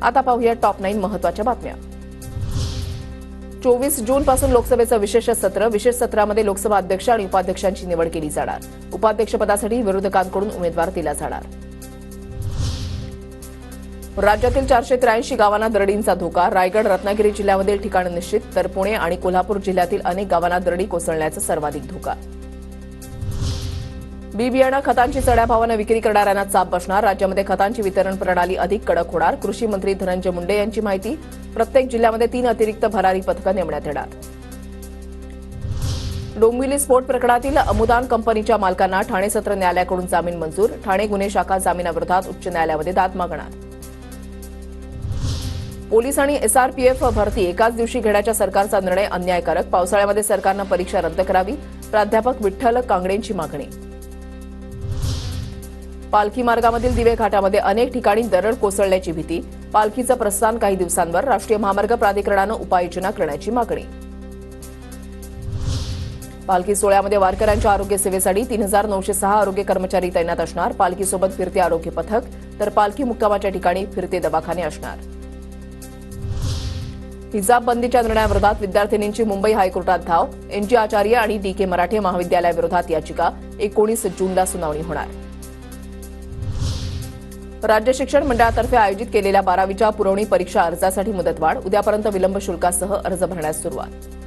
आता पाहूया टॉप 9 महत्त्वाच्या बातम्या। 24 जून पासून लोकसभेचं विशेष सत्र। विशेष सत्रामध्ये लोकसभा अध्यक्ष आणि उपाध्यक्षांची निवड केली जाणार। उपाध्यक्षपदासाठी विरोधकांकडून उमेदवार दिला जाणार। राज्यातील 483 गावांना दरडींचा धोका। रायगड रत्नागिरी जिल्ह्यामधील ठिकाण निश्चित, तर पुणे आणि कोल्हापूर जिल्ह्यातील अनेक गावांना दरडी कोसळण्याचा सर्वाधिक धोका। बी बियाणं खतांची चढ्या भावानं विक्री करणाऱ्यांना चाप बसणार। राज्यामध्ये खतांची वितरण प्रणाली अधिक कडक होणार। कृषी मंत्री धनंजय मुंडे यांची माहिती। प्रत्येक जिल्ह्यामध्ये 3 अतिरिक्त भरारी पथकं नेमण्यात येणार। डोंबिवली स्फोट प्रकरणातील अमुदान कंपनीच्या मालकांना ठाणे सत्र न्यायालयाकडून जामीन मंजूर। ठाणे गुन्हे शाखा जामिनाविरोधात उच्च न्यायालयामध्ये दाद मागणार। पोलीस आणि एसआरपीएफ भरती एकाच दिवशी घेण्याच्या सरकारचा निर्णय अन्यायकारक। पावसाळ्यामध्ये सरकारनं परीक्षा रद्द करावी। प्राध्यापक विठ्ठल कांगडेंची मागणी। पालखी मार्गामधील दिवे घाटामध्ये अनेक ठिकाणी दरड कोसळण्याची भीती। पालखीचं प्रस्थान काही दिवसांवर। राष्ट्रीय महामार्ग प्राधिकरणानं उपाययोजना करण्याची मागणी। पालखी सोहळ्यामध्ये वारकऱ्यांच्या आरोग्य सेवेसाठी 3906 आरोग्य कर्मचारी तैनात असणार। पालखीसोबत फिरते आरोग्य पथक, तर पालखी मुक्कामाच्या ठिकाणी फिरते दवाखाने असणार। हिजाब बंदीच्या निर्णयाविरोधात विद्यार्थिनींची मुंबई हायकोर्टात धाव। एनजी आचार्य आणि डीके मराठे महाविद्यालयाविरोधात याचिका। 19 जूनला सुनावणी होणार। राज्य शिक्षण मंडळातर्फे आयोजित केलेल्या 12वीच्या पुरवणी परीक्षा अर्जासाठी मुदतवाढ। उद्यापर्यंत विलंब शुल्कासह अर्ज भरण्यास सुरुवात।